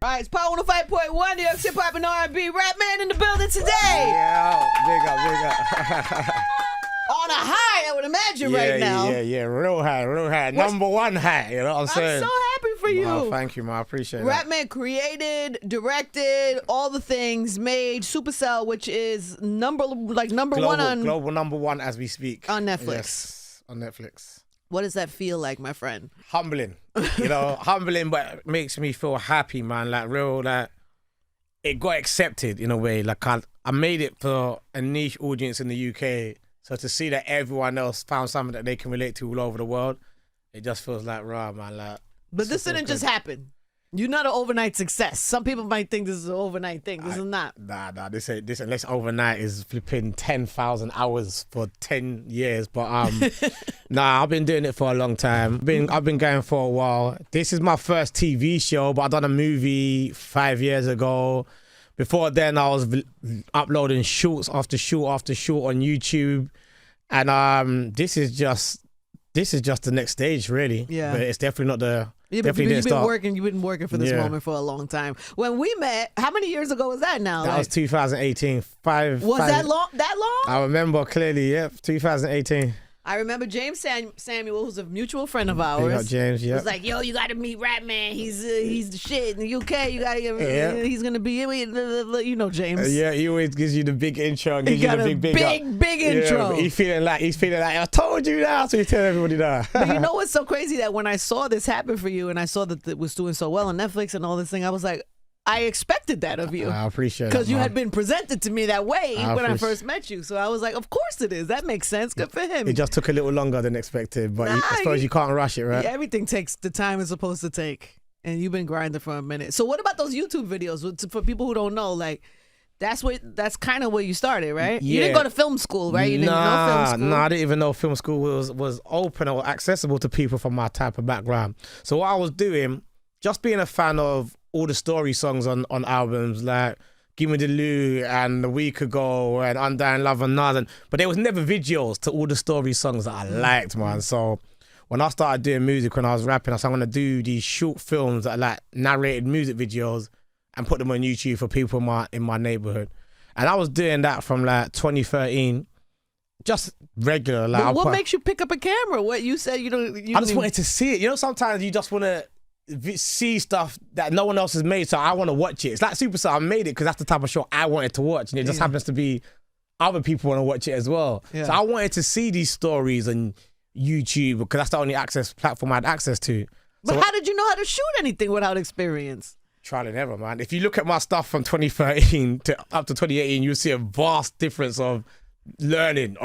All right, it's Power 105.1, New York Hip Hop and R&B. Rapman in the building today. Yeah, big up. On a high, I would imagine right now. Yeah, real high. Number one high, you know what I'm saying? I'm so happy for you. Oh, thank you, man. I appreciate that. Rapman created, directed, all the things, made Supercell, which is number one on global number one as we speak. On Netflix. Yes, on Netflix. What does that feel like, my friend? Humbling. Humbling, but it makes me feel happy, man. Like, real, like, it got accepted in a way. Like, I made it for a niche audience in the UK. So to see that everyone else found something that they can relate to all over the world, it just feels like, raw, man. Like, but this didn't just happen. You're not an overnight success. Some people might think this is an overnight thing. This is not. Nah. This unless overnight is flipping 10,000 hours for 10 years. But I've been doing it for a long time. I've bbeen going for a while. This is my first TV show, but I done a movie 5 years ago. Before then, I was uploading shorts after short after short on YouTube, and this is just the next stage, really. Yeah, but it's definitely not the. Yeah, but you've been working for this moment for a long time. When we met, how many years ago was that now? That was 2018. That long? I remember clearly, 2018. I remember James Samuel, who's a mutual friend of ours. Big up James, yeah. Was like, yo, you got to meet Rapman. He's the shit in the UK. You got to get. He's gonna be, you know, James. Yeah, he always gives you the big intro, and gives you the big intro. Yeah, he's feeling like I told you that, so he's telling everybody that. But you know what's so crazy, that when I saw this happen for you, and I saw that it was doing so well on Netflix and all this thing, I was like, I expected that of you. I appreciate it. Because you had been presented to me that way when I first met you. So I was like, of course it is. That makes sense. Good for him. It just took a little longer than expected. But I suppose you can't rush it, right? Yeah, everything takes the time it's supposed to take. And you've been grinding for a minute. So what about those YouTube videos? For people who don't know, like, that's kind of where you started, right? Yeah. You didn't go to film school, right? You didn't know film school? No, I didn't even know film school was open or accessible to people from my type of background. So what I was doing, just being a fan of all the story songs on albums, like Give Me the Lou and A Week Ago and Undying Love and None. But there was never videos to all the story songs that I liked, man. So when I started doing music, when I was rapping, I said, I'm going to do these short films that are like narrated music videos and put them on YouTube for people in my neighborhood. And I was doing that from like 2013, just regular. Like, what makes you pick up a camera? What you said you don't... I just wanted to see it. You know, sometimes you just want to see stuff that no one else has made, so I want to watch it. It's like Superstar. I made it because that's the type of show I wanted to watch, and it just happens to be other people want to watch it as well. Yeah. So I wanted to see these stories on YouTube because that's the only platform I had access to. But how did you know how to shoot anything without experience? Trial and error, man. If you look at my stuff from 2013 to up to 2018, you'll see a vast difference of learning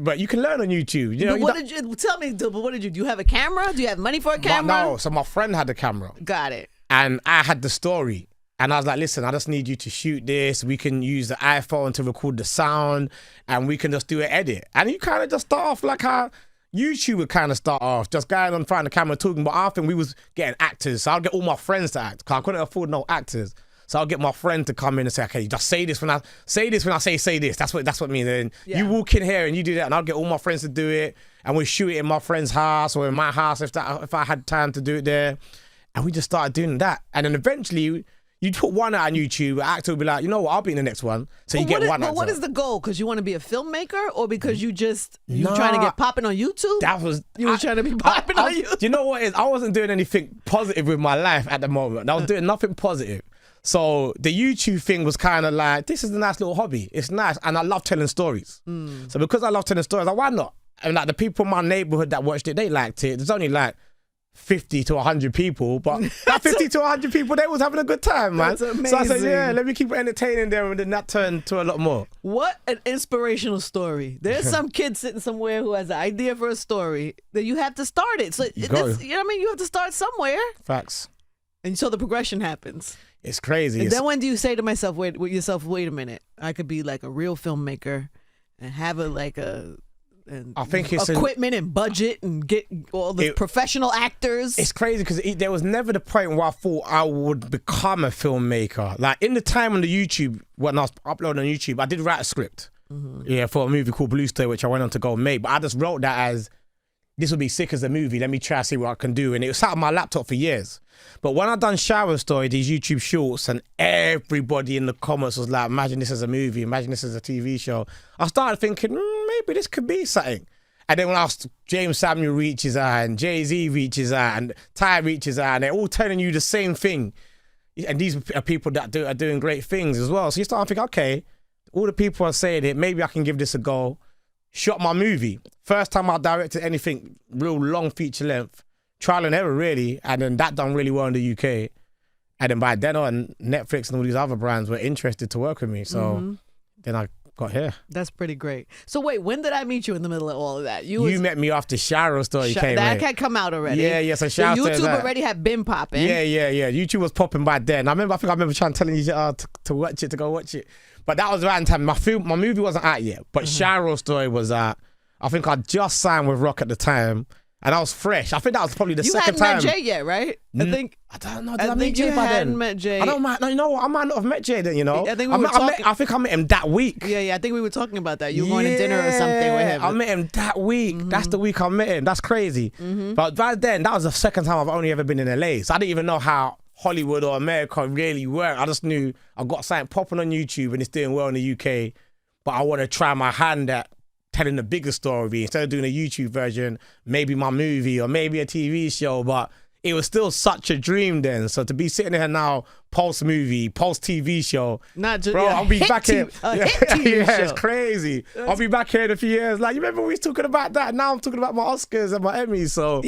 but you can learn on YouTube. You know, what did you do? You have a camera? Do you have money for a camera? No, so my friend had the camera. Got it. And I had the story. And I was like, listen, I just need you to shoot this. We can use the iPhone to record the sound and we can just do an edit. And you kind of just start off like how YouTube would kind of start off, just going on front of the camera talking. But I think we was getting actors. So I'd get all my friends to act because I couldn't afford no actors. So I'll get my friend to come in and say, okay, just say this when I say this. That's what it means. And you walk in here and you do that, and I'll get all my friends to do it, and we shoot it in my friend's house or in my house if I had time to do it there. And we just started doing that. And then eventually, you put one out on YouTube, an actor will be like, you know what, I'll be in the next one. So you get one actor. But what is the goal? Because you want to be a filmmaker, or because you trying to get popping on YouTube? You were trying to be popping on YouTube. You know what it is? I wasn't doing anything positive with my life at the moment. I was doing nothing positive. So the YouTube thing was kind of like, this is a nice little hobby. It's nice. And I love telling stories. So because I love telling stories, like, why not? And like the people in my neighborhood that watched it, they liked it. There's only like 50 to 100 people, but that 50 to 100 people, they was having a good time, man. That's amazing. So I said, yeah, let me keep entertaining them, and then that turned to a lot more. What an inspirational story. There's some kid sitting somewhere who has an idea for a story that you have to start it. So you know what I mean? You have to start somewhere. Facts. And so the progression happens. It's crazy. And then when do you say to yourself, wait a minute, I could be like a real filmmaker and have I think it's equipment and budget and get all the professional actors. It's crazy because there was never the point where I thought I would become a filmmaker. Like in the time on the YouTube, when I was uploading on YouTube, I did write a script. For a movie called Blue Stay, which I went on to go make. But I just wrote that as this would be sick as a movie. Let me try to see what I can do. And it was sat on my laptop for years. But when I done Shower Story, these YouTube shorts, and everybody in the comments was like, imagine this as a movie, imagine this as a TV show. I started thinking, maybe this could be something. And then when James Samuel reaches out, and Jay-Z reaches out, and Ty reaches out, and they're all telling you the same thing. And these are people that are doing great things as well. So you start to think, okay, all the people are saying it, maybe I can give this a go. Shot my movie. First time I directed anything real long feature length. Trial and error, really. And then that done really well in the UK. And then by then on, Netflix and all these other brands were interested to work with me. So then I got here. That's pretty great. So wait, when did I meet you in the middle of all of that? You met me after Shower Story came That had come out already. Yeah. So Shower Story. YouTube already had been popping. Yeah. YouTube was popping by then. I think I remember telling you to watch it, to go watch it. But that was around the time. My movie wasn't out yet. But Shower Story was out. I think I just signed with Rock at the time. And I was fresh. I think that was probably the second time. You hadn't met Jay yet, right? I don't know. Did I meet Jay by then? You hadn't met Jay. I don't mind. No, you know what? I might not have met Jay then, you know. I think I met him that week. Yeah. I think we were talking about that. You were going to dinner or something with him. I met him that week. That's the week I met him. That's crazy. But by then, that was the second time I've only ever been in LA. So I didn't even know how Hollywood or America really worked. I just knew I got something popping on YouTube and it's doing well in the UK. But I want to try my hand at telling a bigger story instead of doing a YouTube version, maybe my movie or maybe a TV show. But it was still such a dream then. So to be sitting here now, post movie, post TV show, not just, bro, I'll be back here. TV show. It's crazy. I'll be back here in a few years. Like, you remember we was talking about that? Now I'm talking about my Oscars and my Emmys. So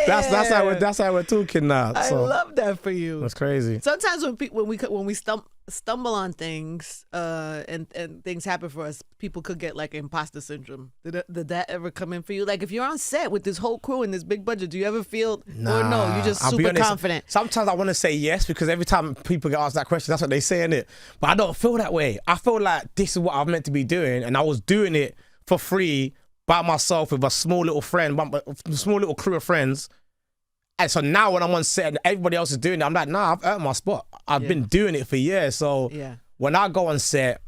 that's how we're talking now. So I love that for you. That's crazy. Sometimes when we stumble on things and things happen for us, people could get like imposter syndrome. Did that ever come in for you? Like if you're on set with this whole crew and this big budget, do you ever feel or no? You're just super confident. Sometimes I want to say yes because every time people get asked that question, that's what they say, innit? But I don't feel that way. I feel like this is what I'm meant to be doing, and I was doing it for free by myself with a small little crew of friends. And so now when I'm on set and everybody else is doing it, I'm like, nah, I've earned my spot. I've been doing it for years. So when I go on set,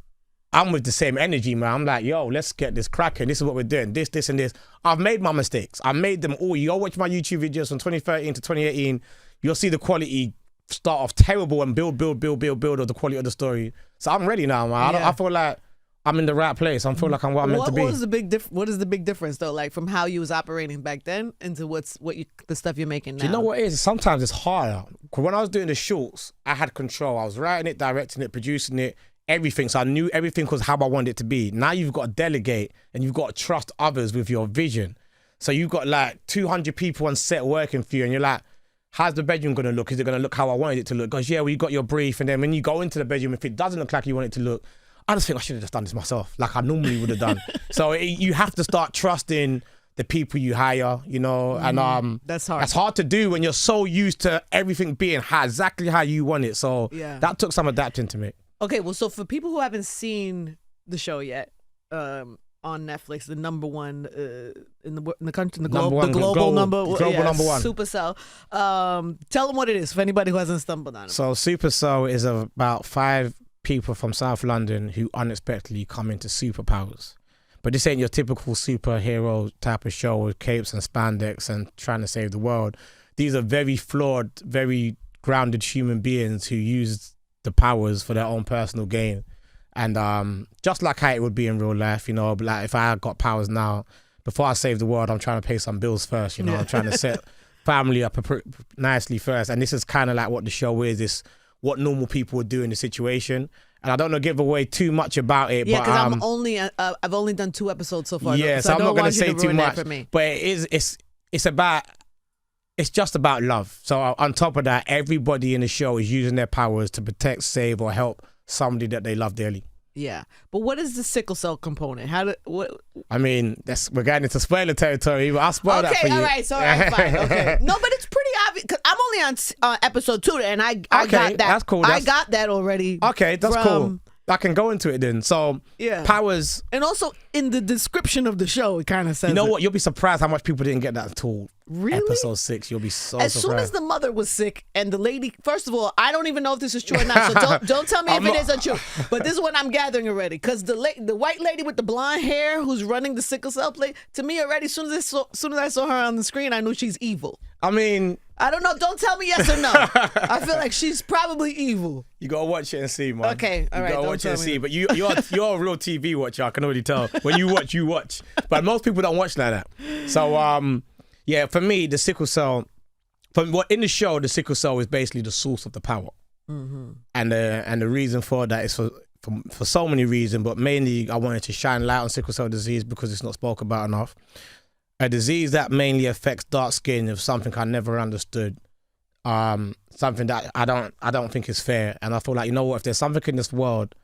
I'm with the same energy, man. I'm like, yo, let's get this cracking. This is what we're doing. This, and this. I've made my mistakes. I made them all. You go watch my YouTube videos from 2013 to 2018. You'll see the quality start off terrible and build of the quality of the story. So I'm ready now, man. I feel like I'm in the right place. I feel like I'm what I'm meant to be. What is the big difference though? Like from how you was operating back then into the stuff you're making now? Do you know what it is? Sometimes it's harder. When I was doing the shorts, I had control. I was writing it, directing it, producing it, everything. So I knew everything was how I wanted it to be. Now you've got to delegate and you've got to trust others with your vision. So you've got like 200 people on set working for you and you're like, how's the bedroom going to look? Is it going to look how I wanted it to look? Because well, you got your brief, and then when you go into the bedroom, if it doesn't look like you want it to look, I just think I should have just done this myself, like I normally would have done. So you have to start trusting the people you hire, you know, and that's hard. That's hard to do when you're so used to everything being exactly how you want it. So that took some adapting to me. Okay, well, so for people who haven't seen the show yet, on Netflix, the number one in the country, the global number one, Supercell. Tell them what it is for anybody who hasn't stumbled on it. So Supercell is about 5 people from South London who unexpectedly come into superpowers. But this ain't your typical superhero type of show with capes and spandex and trying to save the world. These are very flawed, very grounded human beings who use the powers for their own personal gain. And just like how it would be in real life, you know, like if I got powers now, before I save the world, I'm trying to pay some bills first, you know, I'm trying to set family up nicely first. And this is kind of like what the show is, this what normal people would do in the situation. And I don't want to give away too much about it. Yeah, because I've only done 2 episodes so far. Yeah, so I'm not going to say too much. But it's just about love. So on top of that, everybody in the show is using their powers to protect, save, or help somebody that they love dearly. Yeah, but what is the sickle cell component? I mean, we're getting into spoiler territory, but I'll spoil that for you. Okay, all right, so all right, fine. Okay. No, but it's pretty obvious because I'm only on episode 2, and I got that. That's cool. I got that already. Okay, that's cool. I can go into it then. So powers, and also in the description of the show, it kind of says. You know what? You'll be surprised how much people didn't get that until Really? episode 6. You'll be so As surprised. soon as the mother was sick and the lady, first of all, I don't even know if this is true or not, so don't tell me if it isn't true. But this is what I'm gathering already, because the white lady with the blonde hair who's running the sickle cell plate, to me already, as soon as I saw her on the screen, I knew she's evil. I mean, I don't know. Don't tell me yes or no. I feel like she's probably evil. You gotta watch it and see, man. Okay, all right. You gotta watch it and see. But you're a real TV watcher. I can already tell. When you watch, you watch. But most people don't watch like that. So yeah, for me, the sickle cell. In the show, the sickle cell is basically the source of the power, and the reason for that is for so many reasons. But mainly, I wanted to shine light on sickle cell disease because it's not spoken about enough. A disease that mainly affects dark skin is something I never understood. Something that I don't think is fair. And I feel like, you know what, if there's something in this world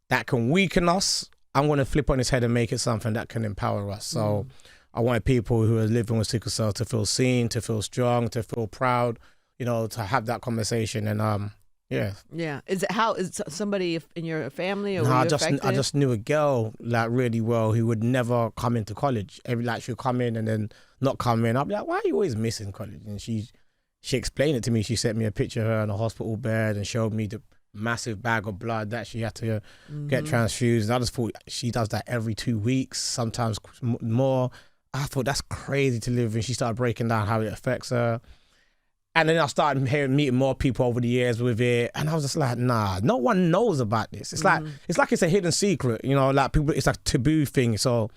that can weaken us, I'm going to flip on its head and make it something that can empower us. So I want people who are living with sickle cell to feel seen, to feel strong, to feel proud, you know, to have that conversation. And yeah. Yeah. Is somebody in your family or no, I just knew a girl like really well who would never come into college. She'd come in and then not come in. I'd be like, why are you always missing college? And she explained it to me. She sent me a picture of her on a hospital bed and showed me the massive bag of blood that she had to get transfused. And I just thought, she does that every 2 weeks, sometimes more. I thought that's crazy to live with. She started breaking down how it affects her. And then I started meeting more people over the years with it, and I was just like, nah, no one knows about this. It's like it's a hidden secret, you know, like people, it's like a taboo thing. So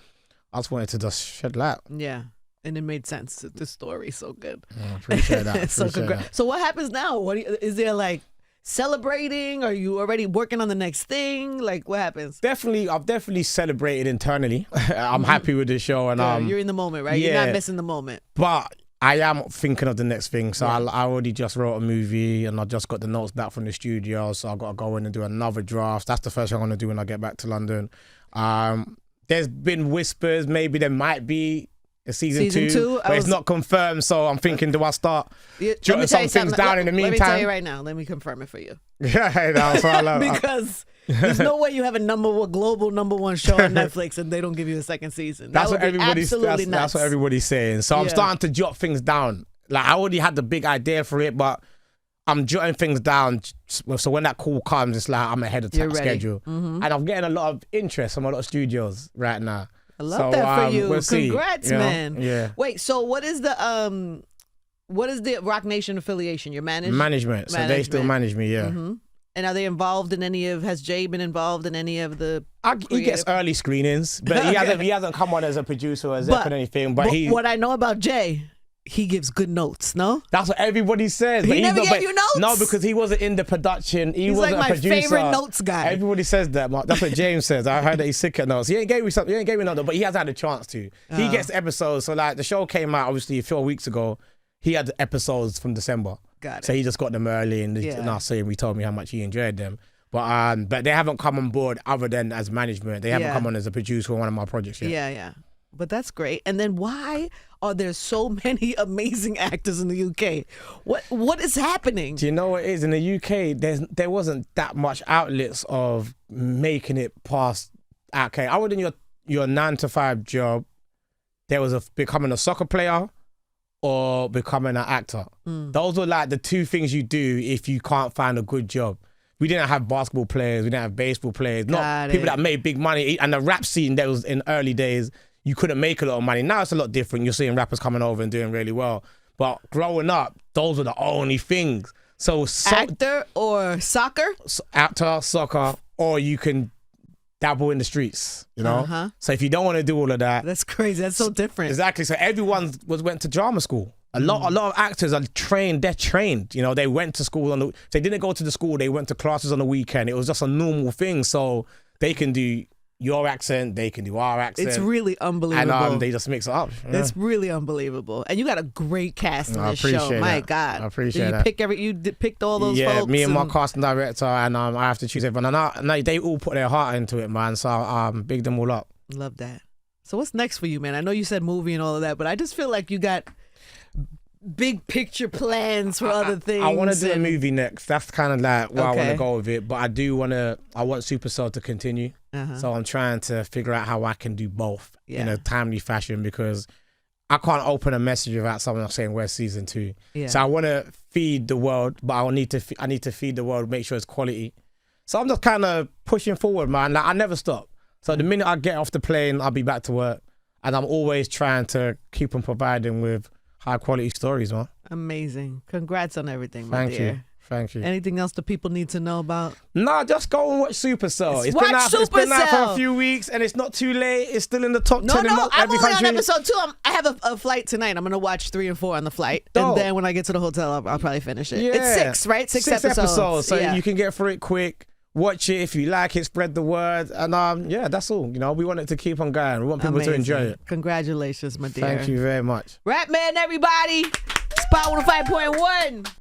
I just wanted to just shed light. Yeah, and it made sense. The story's so good. I appreciate that. So what happens now? Is there like celebrating? Are you already working on the next thing? Like, what happens? I've definitely celebrated internally. I'm happy with the show, and you're in the moment, right? Yeah, you're not missing the moment. But I am thinking of the next thing. So I already just wrote a movie and I just got the notes back from the studio. So I got to go in and do another draft. That's the first thing I'm going to do when I get back to London. There's been whispers, maybe there might be a season two, but it's not confirmed. So I'm thinking, do I start jotting some things down in the meantime? Let me tell you right now. Let me confirm it for you. Yeah, that's what I love. Because there's no way you have a global #1 show on Netflix and they don't give you a second season. That's what everybody's saying. So I'm starting to jot things down. Like, I already had the big idea for it, but I'm jotting things down. So when that call comes, it's like I'm ahead of schedule. And I'm getting a lot of interest from a lot of studios right now. I love that for you. We'll Congrats, man. Yeah. Wait, so what is the Rock Nation affiliation? Your management? So they still manage me, yeah. And are they involved in has Jay been involved in any of the he gets early screenings, but he hasn't come on as a producer or anything. But what I know about Jay, he gives good notes, no? That's what everybody says. He never gave you notes? No, because he wasn't in the production. He's wasn't like a producer. My favorite notes guy. Everybody says that. That's what James says. I heard that he's sick at notes. He ain't gave me something. He ain't gave me nothing, but he has had a chance to. He gets episodes. So like the show came out obviously a few weeks ago. He had the episodes from December. Got it. So he just got them early and he told me how much he enjoyed them. But they haven't come on board other than as management. They haven't come on as a producer on one of my projects yet. Yeah. But that's great. And then why are there so many amazing actors in the UK? What is happening? Do you know what it is? In the UK, there wasn't that much outlets of making it past. Okay, other than your 9-to-5 job, there was becoming a soccer player or becoming an actor. Those were like the two things you do if you can't find a good job. We didn't have basketball players. We didn't have baseball players. Not people that made big money. And the rap scene that was in early days, you couldn't make a lot of money. Now it's a lot different. You're seeing rappers coming over and doing really well. But growing up, those were the only things. So actor or soccer? Actor, soccer, or you can dabble in the streets, you know? So if you don't want to do all of that. That's crazy. That's so different. Exactly. So everyone went to drama school. A lot of actors are trained. They're trained. You know, they went to school if they didn't go to the school, they went to classes on the weekend. It was just a normal thing. So they can do your accent, they can do our accent. It's really unbelievable. And they just mix it up. Yeah. It's really unbelievable. And you got a great cast in this show. That. My God. I appreciate that. You picked all those folks? Yeah, me and my casting director, and I have to choose everyone. And they all put their heart into it, man. So big them all up. Love that. So what's next for you, man? I know you said movie and all of that, but I just feel like you got big picture plans for other things. I want to do a movie next. That's kind of like where I want to go with it. But I want Supercell to continue. So I'm trying to figure out how I can do both in a timely fashion, because I can't open a message without someone else saying where's season 2. So I want to feed the world, but I need to feed the world, make sure it's quality. So I'm just kind of pushing forward, man. Like, I never stop. So the minute I get off the plane, I'll be back to work. And I'm always trying to keep on providing with high quality stories, man. Amazing. Congrats on everything, my dear. Thank you. Anything else that people need to know about? No, just go and watch Supercell. It's been out for a few weeks and it's not too late. It's still in the top 10 in I'm every only country. on episode 2. I have a flight tonight. I'm going to watch 3 and 4 on the flight. And then when I get to the hotel, I'll probably finish it. It's 6, right? 6 episodes. So you can get through it quick. Watch it. If you like it, spread the word. And that's all. You know, we want it to keep on going. We want people to enjoy it. Congratulations, my dear. Thank you very much. Rapman, everybody. Spot 105.1.